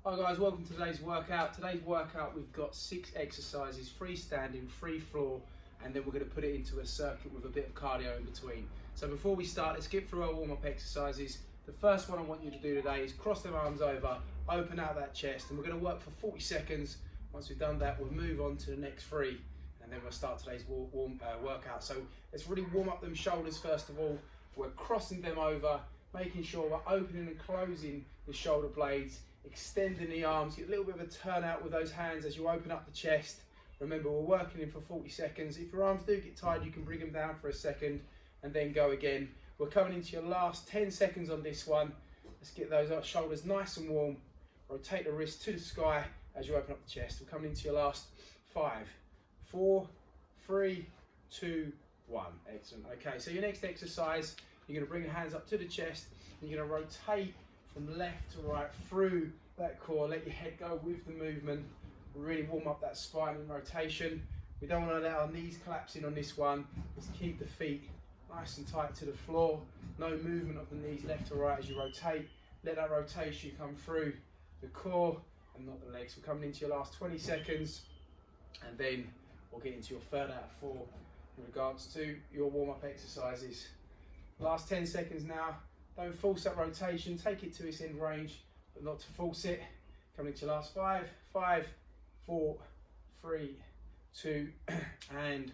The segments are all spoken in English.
Hi guys, welcome to today's workout. Today's workout we've got 6 exercises, free standing, free floor, and then we're going to put it into a circuit with a bit of cardio in between. So before we start, let's get through our warm-up exercises. The first one I want you to do today is cross them arms over, open out that chest, and we're going to work for 40 seconds. Once we've done that, we'll move on to the next 3, and then we'll start today's workout. So let's really warm up them shoulders first of all. We're crossing them over, making sure we're opening and closing the shoulder blades, extending the arms, get a little bit of a turnout with those hands as you open up the chest. Remember, we're working in for 40 seconds. If your arms do get tired, you can bring them down for a second and then go again. We're coming into your last 10 seconds on this one. Let's get those shoulders nice and warm. Rotate the wrist to the sky as you open up the chest. We're coming into your last 5, 4, 3, 2, 1. Excellent. Okay, so your next exercise, you're going to bring your hands up to the chest and you're going to rotate from left to right through that core. Let your head go with the movement. Really warm up that spine and rotation. We don't want to let our knees collapse in on this one. Let's keep the feet nice and tight to the floor. No movement of the knees left to right as you rotate. Let that rotation come through the core and not the legs. We're coming into your last 20 seconds and then we'll get into your third out of 4 in regards to your warm-up exercises. Last 10 seconds now. Don't force that rotation, take it to its end range, but not to force it. Coming into your last 5, 5, 4, 3, 2, and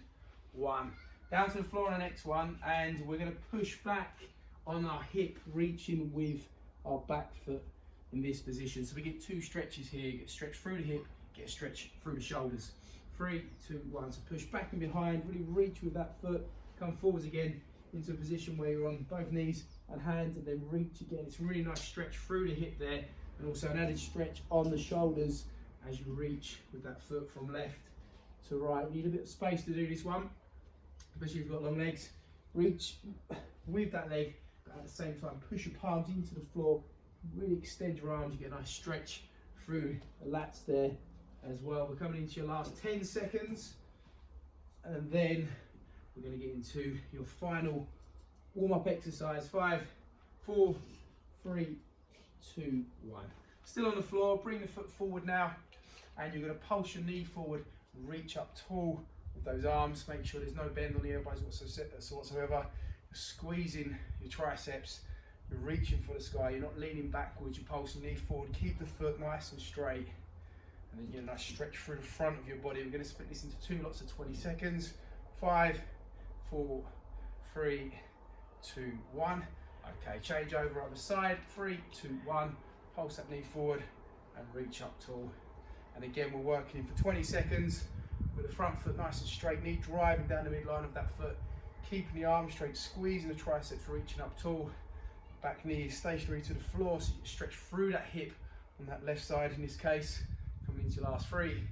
1. Down to the floor on the next one, and we're going to push back on our hip, reaching with our back foot in this position. So we get 2 stretches here, get a stretch through the hip, get a stretch through the shoulders. 3, 2, 1, so push back and behind, really reach with that foot, come forwards again into a position where you're on both knees and hands, and then reach again. It's a really nice stretch through the hip there, and also an added stretch on the shoulders as you reach with that foot from left to right. You need a bit of space to do this one, especially if you've got long legs. Reach with that leg, but at the same time push your palms into the floor, really extend your arms. You get a nice stretch through the lats there as well. We're coming into your last 10 seconds, and then we're going to get into your final warm-up exercise. 5, 4, 3, 2, 1. Still on the floor, bring the foot forward now, and you're going to pulse your knee forward, reach up tall with those arms. Make sure there's no bend on the elbows whatsoever. You're squeezing your triceps, you're reaching for the sky, you're not leaning backwards, you pulse your knee forward, keep the foot nice and straight, and then you get a nice stretch through the front of your body. We're going to split this into 2 lots of 20 seconds. 5, 4, 3, 2, 1. Okay, change over other side. 3, 2, 1. Pulse that knee forward and reach up tall. And again, we're working for 20 seconds with the front foot nice and straight, knee driving down the midline of that foot, keeping the arm straight, squeezing the triceps, reaching up tall. Back knee is stationary to the floor, so you stretch through that hip on that left side in this case. Coming into your last 3,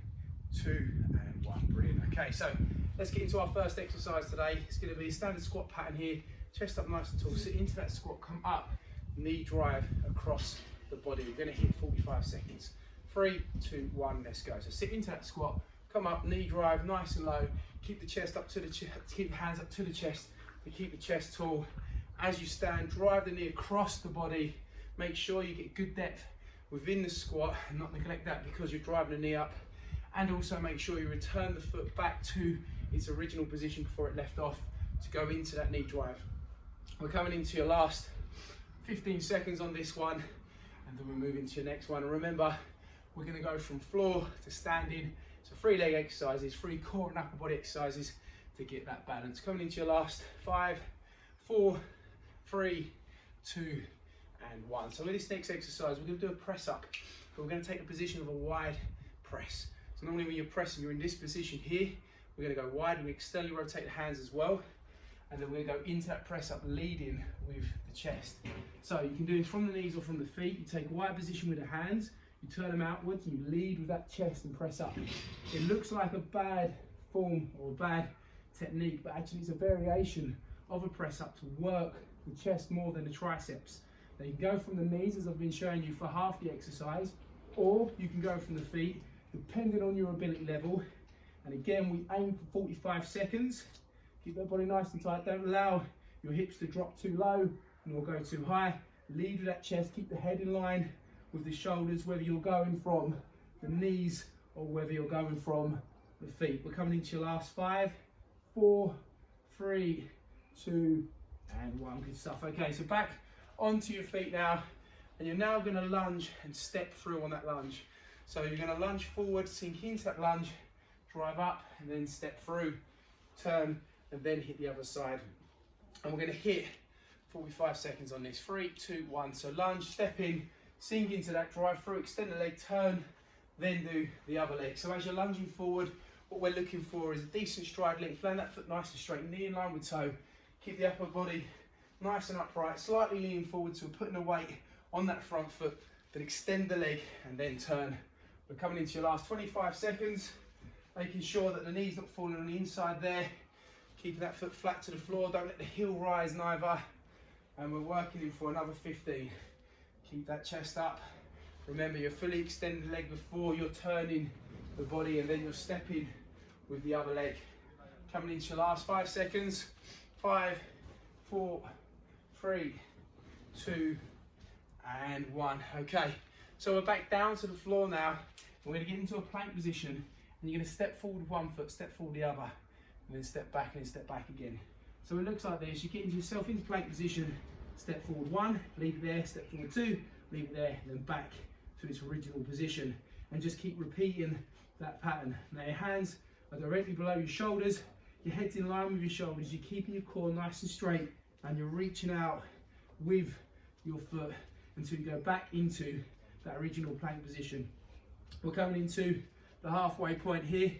2, and 1. Brilliant. Okay, so let's get into our first exercise today. It's going to be a standard squat pattern here. Chest up nice and tall. Sit into that squat, come up, knee drive across the body. We're going to hit 45 seconds. 3, 2, 1, let's go. So sit into that squat, come up, knee drive nice and low. Keep the chest up to the chest, keep the hands up to the chest to keep the chest tall. As you stand, drive the knee across the body. Make sure you get good depth within the squat and not neglect that because you're driving the knee up. And also make sure you return the foot back to its original position before it left off to go into that knee drive. We're coming into your last 15 seconds on this one, and then we're moving to your next one. And remember, we're going to go from floor to standing. So 3 leg exercises, 3 core and upper body exercises to get that balance. Coming into your last 5, 4, 3, 2, and 1. So with this next exercise, we're going to do a press up, but we're going to take a position of a wide press. So normally when you're pressing, you're in this position here. We're going to go wide, we externally rotate the hands as well. And then we're going to go into that press up, leading with the chest. So you can do it from the knees or from the feet. You take a wide position with the hands, you turn them outwards, and you lead with that chest and press up. It looks like a bad form or a bad technique, but actually it's a variation of a press up to work the chest more than the triceps. Now you can go from the knees, as I've been showing you for half the exercise, or you can go from the feet, depending on your ability level. And again, we aim for 45 seconds. Keep that body nice and tight. Don't allow your hips to drop too low and or go too high. Lead with that chest, keep the head in line with the shoulders, whether you're going from the knees or whether you're going from the feet. We're coming into your last 5, 4, 3, 2, and 1. Good stuff. Okay, so back onto your feet now, and you're now going to lunge and step through on that lunge. So you're going to lunge forward, sink into that lunge, drive up, and then step through, turn, and then hit the other side. And we're going to hit 45 seconds on this. 3, 2, 1. So lunge, step in, sink into that, drive through, extend the leg, turn, then do the other leg. So as you're lunging forward, what we're looking for is a decent stride length. Land that foot nice and straight, knee in line with toe. Keep the upper body nice and upright, slightly leaning forward, so we're putting the weight on that front foot, then extend the leg and then turn. We're coming into your last 25 seconds, making sure that the knee's not falling on the inside there, keeping that foot flat to the floor, don't let the heel rise neither, and we're working in for another 15. Keep that chest up. Remember, you're fully extending the leg before you're turning the body, and then you're stepping with the other leg. Coming into your last 5 seconds. 5, 4, 3, 2, and 1. Okay, so we're back down to the floor now. We're going to get into a plank position, and you're going to step forward with one foot, step forward the other, and then step back and then step back again. So it looks like this. You get yourself into plank position, step forward 1, leave it there, step forward 2, leave it there, and then back to its original position. And just keep repeating that pattern. Now your hands are directly below your shoulders, your head's in line with your shoulders, you're keeping your core nice and straight, and you're reaching out with your foot until you go back into that original plank position. We're coming into the halfway point here.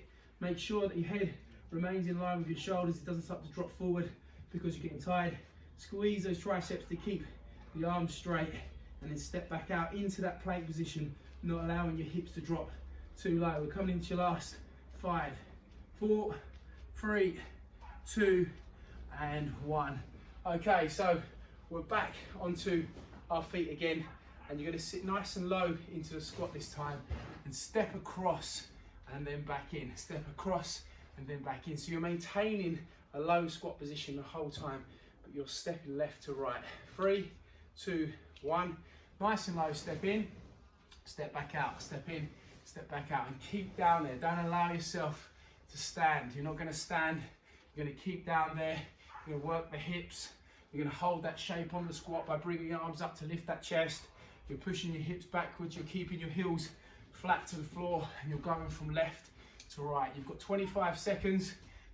Make sure that your head remains in line with your shoulders, it doesn't start to drop forward because you're getting tired. Squeeze those triceps to keep the arms straight, and then step back out into that plank position, not allowing your hips to drop too low. We're coming into your last 5, 4, 3, 2, and 1. Okay, so we're back onto our feet again, and you're going to sit nice and low into the squat this time, and step across and then back in, step across and then back in. So you're maintaining a low squat position the whole time, but you're stepping left to right. 3, 2, 1. Nice and low, step in, step back out, step in, step back out, and keep down there. Don't allow yourself to stand. You're not going to stand, you're going to keep down there. You're going to work the hips. You're going to hold that shape on the squat by bringing your arms up to lift that chest. You're pushing your hips backwards, you're keeping your heels flat to the floor, and you're going from left to right. You've got 25 seconds.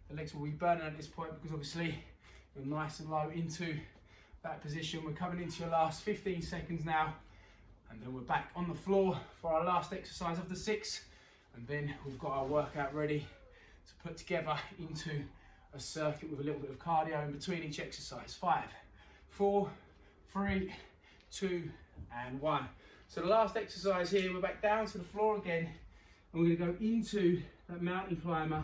The legs will be burning at this point because obviously you're nice and low into that position. We're coming into your last 15 seconds now, and then we're back on the floor for our last exercise of the 6, and then we've got our workout ready to put together into a circuit with a little bit of cardio in between each exercise. 5, 4, 3, 2, and 1. So the last exercise here, we're back down to the floor again, and we're going to go into that mountain climber,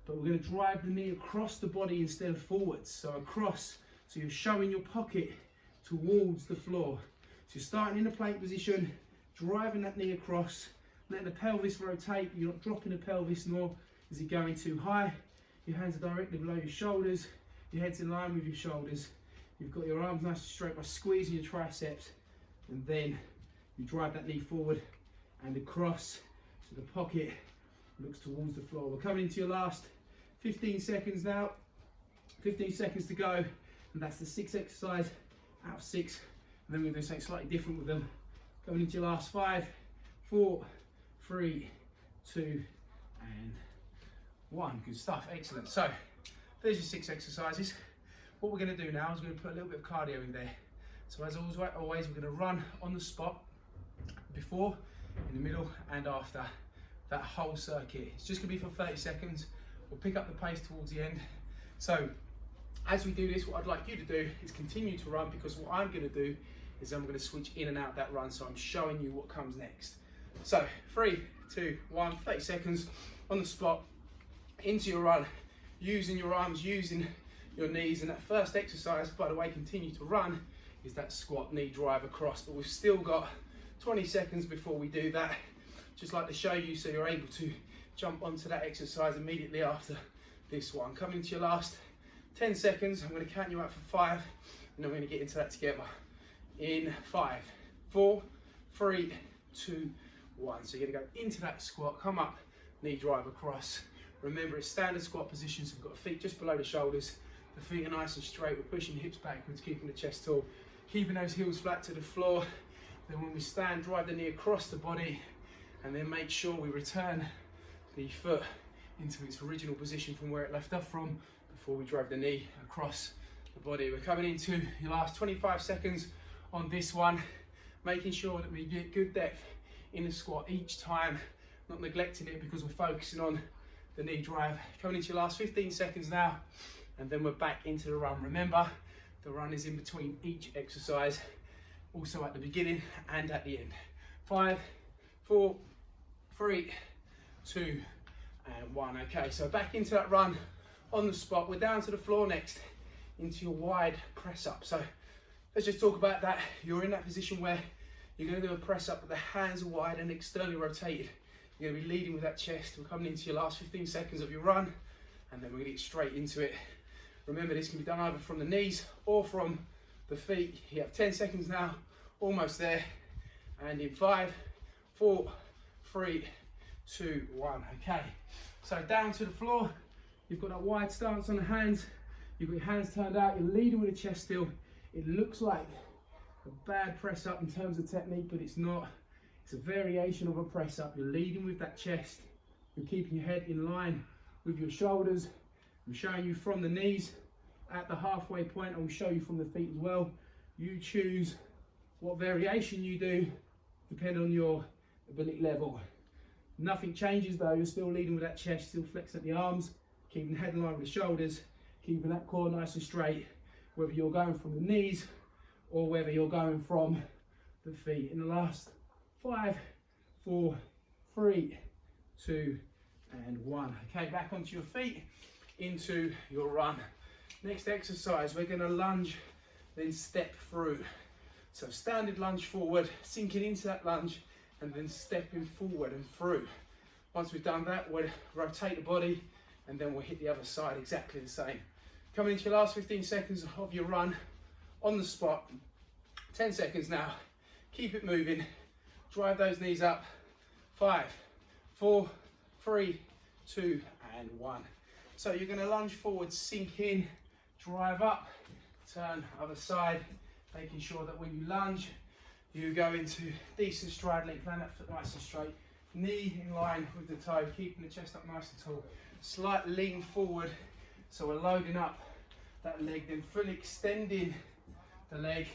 but we're going to drive the knee across the body instead of forwards. So across, so you're showing your pocket towards the floor. So you're starting in a plank position, driving that knee across, letting the pelvis rotate. You're not dropping the pelvis, nor is it going too high. Your hands are directly below your shoulders, your head's in line with your shoulders. You've got your arms nice and straight by squeezing your triceps, and then you drive that knee forward and across, so the pocket looks towards the floor. We're coming into your last 15 seconds now. 15 seconds to go, and that's the 6 exercise out of 6. And then we're going to do something slightly different with them. Coming into your last 5, 4, 3, 2, and 1. Good stuff, excellent. So there's your 6 exercises. What we're going to do now is we're going to put a little bit of cardio in there. So as always, we're going to run on the spot before, in the middle, and after that whole circuit. It's just going to be for 30 seconds. We'll pick up the pace towards the end. So as we do this, what I'd like you to do is continue to run, because what I'm going to do is I'm going to switch in and out that run, so I'm showing you what comes next. So 3, 2, 1, 30 seconds on the spot, into your run, using your arms, using your knees. And that first exercise, by the way, continue to run, is that squat knee drive across, but we've still got 20 seconds before we do that. Just like to show you so you're able to jump onto that exercise immediately after this one. Coming into your last 10 seconds, I'm going to count you out for 5, and then we're going to get into that together. In 5, 4, 3, 2, 1. So you're gonna go into that squat, come up, knee drive across. Remember, it's standard squat position, so we've got the feet just below the shoulders. The feet are nice and straight. We're pushing hips backwards, keeping the chest tall, keeping those heels flat to the floor. Then when we stand, drive the knee across the body, and then make sure we return the foot into its original position from where it left off from before we drive the knee across the body. We're coming into your last 25 seconds on this one, making sure that we get good depth in the squat each time, not neglecting it because we're focusing on the knee drive. Coming into your last 15 seconds now, and then we're back into the run. Remember, the run is in between each exercise, also at the beginning and at the end. 5, 4, 3, 2, and 1. Okay, so back into that run on the spot. We're down to the floor next, into your wide press up. So let's just talk about that. You're in that position where you're going to do a press up with the hands are wide and externally rotated. You're going to be leading with that chest. We're coming into your last 15 seconds of your run, and then we're going to get straight into it. Remember, this can be done either from the knees or from the feet. You have 10 seconds now, almost there. And in 5, 4, 3, 2, 1. Okay, so down to the floor. You've got that wide stance on the hands. You've got your hands turned out. You're leading with the chest still. It looks like a bad press up in terms of technique, but it's not. It's a variation of a press up. You're leading with that chest. You're keeping your head in line with your shoulders. I'm showing you from the knees at the halfway point. I will show you from the feet as well. You choose what variation you do depending on your ability level. Nothing changes though. You're still leading with that chest, still flexing the arms, keeping the head in line with the shoulders, keeping that core nice and straight, whether you're going from the knees or whether you're going from the feet. In the last 5, 4, 3, 2, and 1. Okay, back onto your feet, into your run. Next exercise, we're going to lunge, then step through. So standard lunge forward, sinking into that lunge, and then stepping forward and through. Once we've done that, we'll rotate the body, and then we'll hit the other side exactly the same. Coming into your last 15 seconds of your run on the spot. 10 seconds now. Keep it moving. Drive those knees up. 5, 4, 3, 2, and 1. So you're going to lunge forward, sink in, drive up, turn other side, making sure that when you lunge, you go into decent stride length, land that foot nice and straight, knee in line with the toe, keeping the chest up nice and tall. Slight lean forward, so we're loading up that leg, then fully extending the leg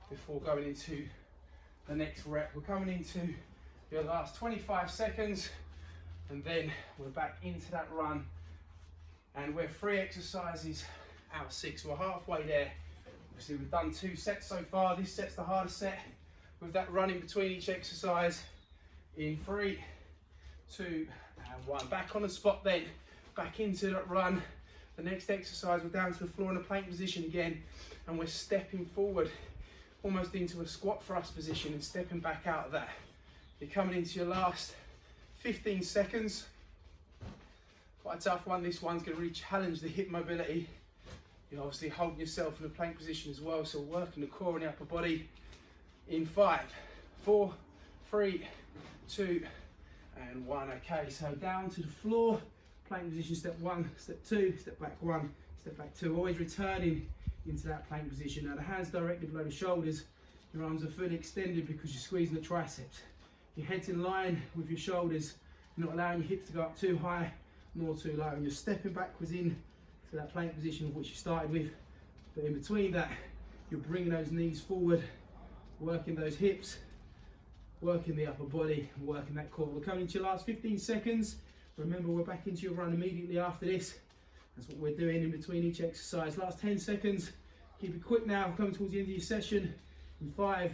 before going into the next rep. We're coming into your last 25 seconds, and then we're back into that run. And we're 3 exercises out of 6. We're halfway there. Obviously, we've done 2 sets so far. This set's the hardest set, with that run in between each exercise. In 3, 2, and 1. Back on the spot then. Back into that run. The next exercise, we're down to the floor in a plank position again, and we're stepping forward, almost into a squat thrust position, and stepping back out of that. You're coming into your last 15 seconds. Quite a tough one. This one's going to really challenge the hip mobility. You're obviously holding yourself in a plank position as well, so working the core and the upper body. In 5, 4, 3, 2, and 1. Okay, so down to the floor, plank position, step 1, step 2, step back 1, step back 2. Always returning into that plank position. Now the hands directly below the shoulders, your arms are fully extended because you're squeezing the triceps. Your head's in line with your shoulders, you're not allowing your hips to go up too high nor too low, and you're stepping backwards in to that plank position of which you started with, but in between that you're bringing those knees forward, working those hips, working the upper body, working that core. We're coming into your last 15 seconds. Remember, we're back into your run immediately after this. That's what we're doing in between each exercise. Last 10 seconds. Keep it quick now, coming towards the end of your session. In 5,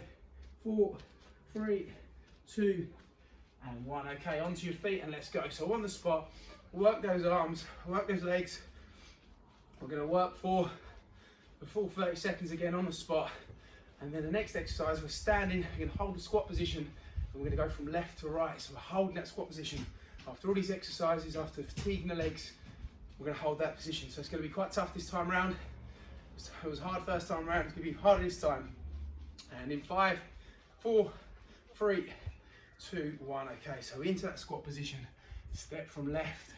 4, 3, 2, and 1. Okay, onto your feet and let's go. So on the spot, work those arms, work those legs. We're going to work for the full 30 seconds again on the spot. And then the next exercise, we're standing, we're going to hold the squat position, and we're going to go from left to right. So we're holding that squat position. After all these exercises, after fatiguing the legs, we're going to hold that position. So it's going to be quite tough this time around. It was hard first time around, it's going to be harder this time. And in 5, 4, 3, 2, 1. Okay, so into that squat position. Step from left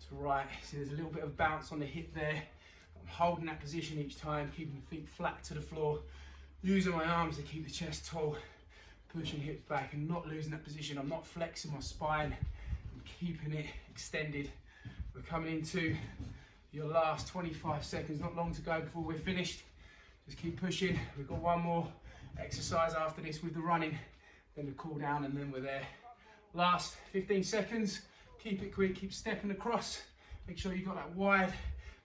to right. See, there's a little bit of bounce on the hip there. I'm holding that position each time, keeping the feet flat to the floor, using my arms to keep the chest tall, pushing hips back and not losing that position. I'm not flexing my spine, I'm keeping it extended. We're coming into your last 25 seconds, not long to go before we're finished. Just keep pushing. We've got one more exercise after this with the running, then the cool down, and then we're there. Last 15 seconds, keep it quick, keep stepping across. Make sure you've got that wide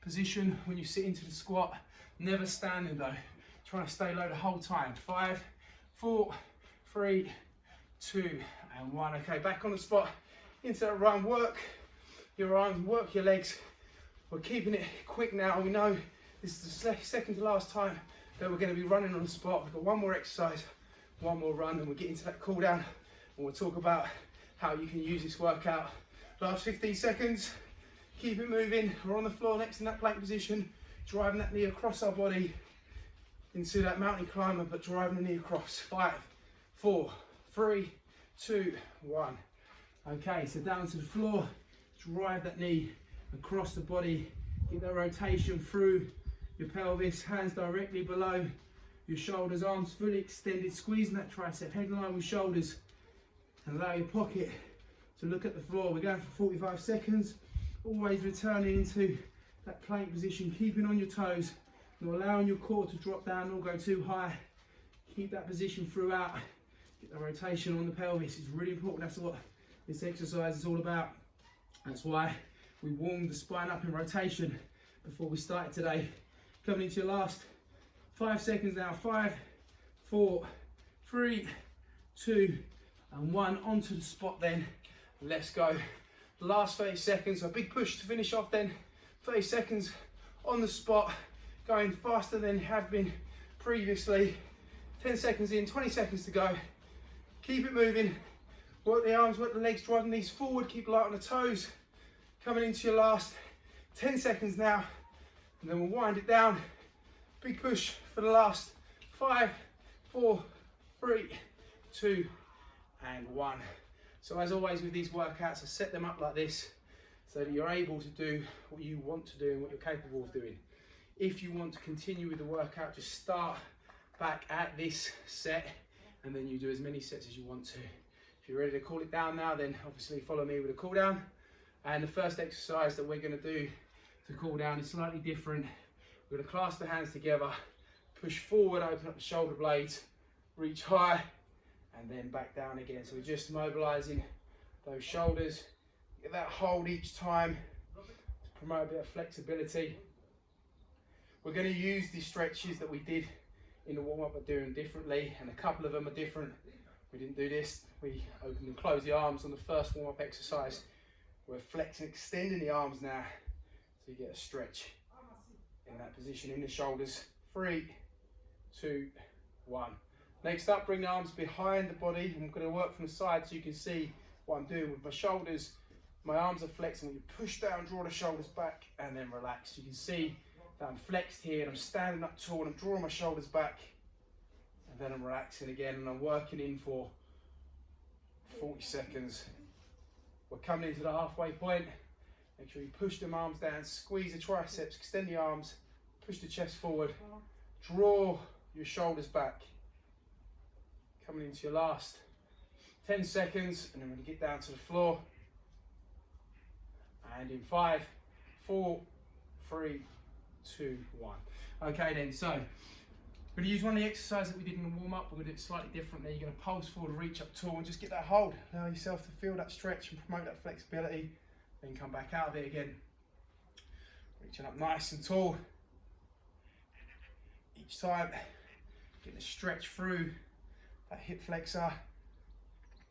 position when you sit into the squat. Never standing though. Trying to stay low the whole time. 5, 4, 3, 2, and 1. Okay, back on the spot. Into that run, work your arms, work your legs. We're keeping it quick now. We know this is the second to last time that we're going to be running on the spot. We've got one more exercise, one more run, and we'll get into that cool down, and we'll talk about how you can use this workout. Last 15 seconds, keep it moving. We're on the floor next in that plank position, driving that knee across our body into that mountain climber, but driving the knee across. 5, 4, 3, 2, 1. Okay, so down to the floor, drive that knee across the body, get that rotation through your pelvis, hands directly below your shoulders, arms fully extended, squeezing that tricep, head in line with shoulders, and allow your pocket to look at the floor. We're going for 45 seconds, always returning into that plank position, keeping on your toes, not allowing your core to drop down or go too high. Keep that position throughout. Get the rotation on the pelvis. It's really important. That's what this exercise is all about. That's why we warmed the spine up in rotation before we started today. Coming into your last 5 seconds now. 5, 4, 3, 2, and 1. Onto the spot then. Let's go. Last 30 seconds. A big push to finish off then. 30 seconds on the spot. Going faster than you have been previously. 10 seconds in, 20 seconds to go. Keep it moving. Work the arms, work the legs, drive the knees forward. Keep light on the toes. Coming into your last 10 seconds now. And then we'll wind it down. Big push for the last 5, 4, 3, 2, and 1. So as always with these workouts, I set them up like this so that you're able to do what you want to do and what you're capable of doing. If you want to continue with the workout, just start back at this set and then you do as many sets as you want to. If you're ready to cool it down now, then obviously follow me with a cool down. And the first exercise that we're going to do to cool down is slightly different. We're going to clasp the hands together, push forward, open up the shoulder blades, reach high, and then back down again. So we're just mobilizing those shoulders. Get that hold each time to promote a bit of flexibility. We're going to use the stretches that we did in the warm-up, but doing differently, and a couple of them are different. We didn't do this. We opened and closed the arms on the first warm-up exercise. We're flexing, extending the arms now, so you get a stretch in that position in the shoulders. 3, 2, 1. Next up, bring the arms behind the body. I'm going to work from the side so you can see what I'm doing with my shoulders. My arms are flexing. You push down, draw the shoulders back, and then relax. You can see that I'm flexed here, and I'm standing up tall, and I'm drawing my shoulders back, and then I'm relaxing again, and I'm working in for 40 seconds. We're coming into the halfway point. Make sure you push them arms down, squeeze the triceps, extend the arms, push the chest forward, draw your shoulders back. Coming into your last 10 seconds, and then we're going to get down to the floor. And in 5, 4, 3, 2, 1. Okay then, so we're going to use one of the exercises that we did in the warm-up. We're going to do it slightly differently. You're going to pulse forward, reach up tall, and just get that hold. Allow yourself to feel that stretch and promote that flexibility. Then come back out of it again. Reaching up nice and tall. Each time, getting a stretch through that hip flexor.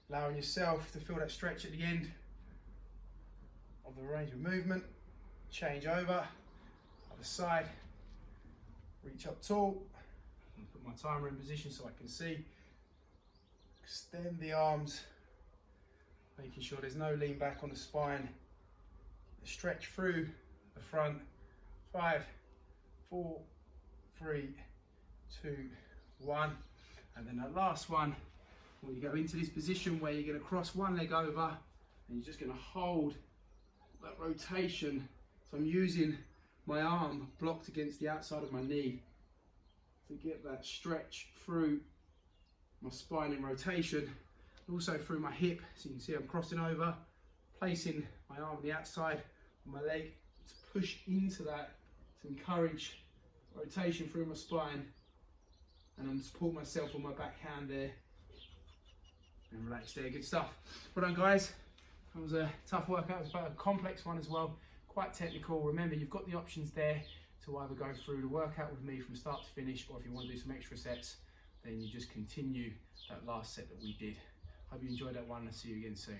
Allowing yourself to feel that stretch at the end of the range of movement. Change over, other side. Reach up tall. Put my timer in position so I can see. Extend the arms, making sure there's no lean back on the spine. Stretch through the front. 5, 4, 3, 2, 1. And then that last one, Well, you go into this position where you're going to cross one leg over and you're just going to hold that rotation. So I'm using my arm blocked against the outside of my knee to get that stretch through my spine in rotation, also through my hip. So you can see I'm crossing over, placing my arm on the outside of my leg to push into that to encourage rotation through my spine, and I'm supporting myself on my back hand there and relax there. Good stuff. Well done, guys. That was a tough workout. It was about a complex one as well, quite technical. Remember, you've got the options there to either go through the workout with me from start to finish, or if you want to do some extra sets, then you just continue that last set that we did. Hope you enjoyed that one, and I'll see you again soon.